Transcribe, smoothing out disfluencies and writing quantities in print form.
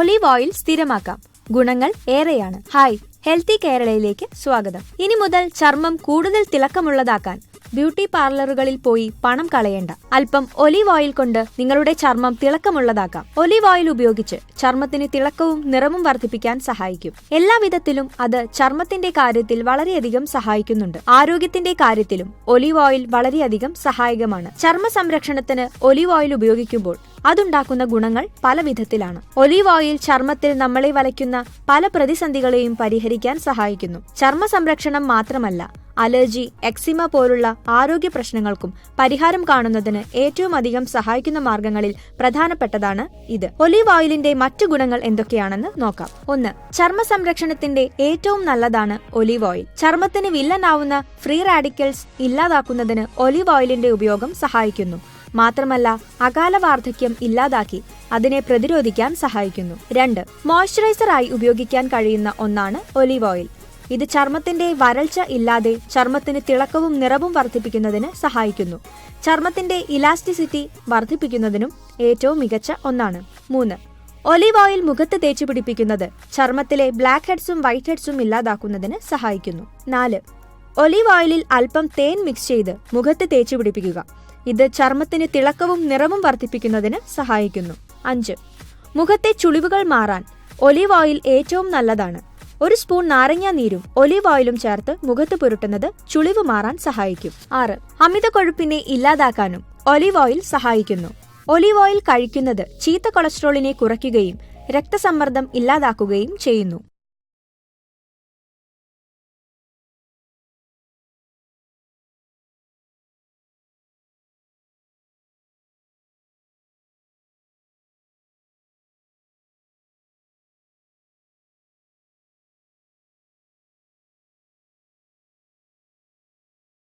Olive oil സ്ഥിരമാക്കാം. ഗുണങ്ങൾ ഏറെയാണ്. Hi, healthy കേരളയിലേക്ക് സ്വാഗതം. ഇനി മുതൽ ചർമ്മം കൂടുതൽ തിളക്കമുള്ളതാക്കാൻ ബ്യൂട്ടി പാർലറുകളിൽ പോയി പണം കളയേണ്ട. അല്പം ഒലീവ് ഓയിൽ കൊണ്ട് നിങ്ങളുടെ ചർമ്മം തിളക്കമുള്ളതാക്കാം. ഒലീവ് ഓയിൽ ഉപയോഗിച്ച് ചർമ്മത്തിന് തിളക്കവും നിറവും വർദ്ധിപ്പിക്കാൻ സഹായിക്കും. എല്ലാവിധത്തിലും അത് ചർമ്മത്തിന്റെ കാര്യത്തിൽ വളരെയധികം സഹായിക്കുന്നുണ്ട്. ആരോഗ്യത്തിന്റെ കാര്യത്തിലും ഒലീവ് ഓയിൽ വളരെയധികം സഹായകമാണ്. ചർമ്മ സംരക്ഷണത്തിന് ഒലീവ് ഓയിൽ ഉപയോഗിക്കുമ്പോൾ അതുണ്ടാക്കുന്ന ഗുണങ്ങൾ പല വിധത്തിലാണ്. ഒലീവ് ഓയിൽ ചർമ്മത്തിൽ നമ്മളെ വലയ്ക്കുന്ന പല പ്രതിസന്ധികളെയും പരിഹരിക്കാൻ സഹായിക്കുന്നു. ചർമ്മ സംരക്ഷണം മാത്രമല്ല, അലർജി, എക്സിമ പോലുള്ള ആരോഗ്യ പ്രശ്നങ്ങൾക്കും പരിഹാരം കാണുന്നതിന് ഏറ്റവും അധികം സഹായിക്കുന്ന മാർഗങ്ങളിൽ പ്രധാനപ്പെട്ടതാണ് ഇത്. ഒലീവ് ഓയിലിന്റെ മറ്റു ഗുണങ്ങൾ എന്തൊക്കെയാണെന്ന് നോക്കാം. 1. ചർമ്മ സംരക്ഷണത്തിന്റെ ഏറ്റവും നല്ലതാണ് ഒലീവ് ഓയിൽ. ചർമ്മത്തിന് വില്ലനാവുന്ന ഫ്രീ റാഡിക്കൽസ് ഇല്ലാതാക്കുന്നതിന് ഒലീവ് ഓയിലിന്റെ ഉപയോഗം സഹായിക്കുന്നു. മാത്രമല്ല, അകാല വാർദ്ധക്യം ഇല്ലാതാക്കി അതിനെ പ്രതിരോധിക്കാൻ സഹായിക്കുന്നു. 2. മോയ്സ്ചറൈസറായി ഉപയോഗിക്കാൻ കഴിയുന്ന ഒന്നാണ് ഒലീവ് ഓയിൽ. ഇത് ചർമ്മത്തിന്റെ വരൾച്ച ഇല്ലാതെ ചർമ്മത്തിന് തിളക്കവും നിറവും വർദ്ധിപ്പിക്കുന്നതിന് സഹായിക്കുന്നു. ചർമ്മത്തിന്റെ ഇലാസ്റ്റിസിറ്റി വർദ്ധിപ്പിക്കുന്നതിനും ഏറ്റവും മികച്ച ഒന്നാണ്. 3. ഒലീവ് ഓയിൽ മുഖത്ത് തേച്ചു പിടിപ്പിക്കുന്നത് ചർമ്മത്തിലെ ബ്ലാക്ക് ഹെഡ്സും വൈറ്റ് ഹെഡ്സും ഇല്ലാതാക്കുന്നതിന് സഹായിക്കുന്നു. 4. ഒലീവ് ഓയിലിൽ അല്പം തേൻ മിക്സ് ചെയ്ത് മുഖത്ത് തേച്ചു പിടിപ്പിക്കുക. ഇത് ചർമ്മത്തിന് തിളക്കവും നിറവും വർദ്ധിപ്പിക്കുന്നതിന് സഹായിക്കുന്നു. 5. മുഖത്തെ ചുളിവുകൾ മാറാൻ ഒലീവ് ഓയിൽ ഏറ്റവും നല്ലതാണ്. ഒരു സ്പൂൺ നാരങ്ങാ നീരും ഒലീവ് ഓയിലും ചേർത്ത് മുഖത്ത് പുരട്ടുന്നത് ചുളിവ് മാറാൻ സഹായിക്കും. 6. അമിത കൊഴുപ്പിനെ ഇല്ലാതാക്കാനും ഒലീവ് ഓയിൽ സഹായിക്കുന്നു. ഒലീവ് ഓയിൽ കഴിക്കുന്നത് ചീത്ത കൊളസ്ട്രോളിനെ കുറയ്ക്കുകയും രക്തസമ്മർദ്ദം ഇല്ലാതാക്കുകയും ചെയ്യുന്നു.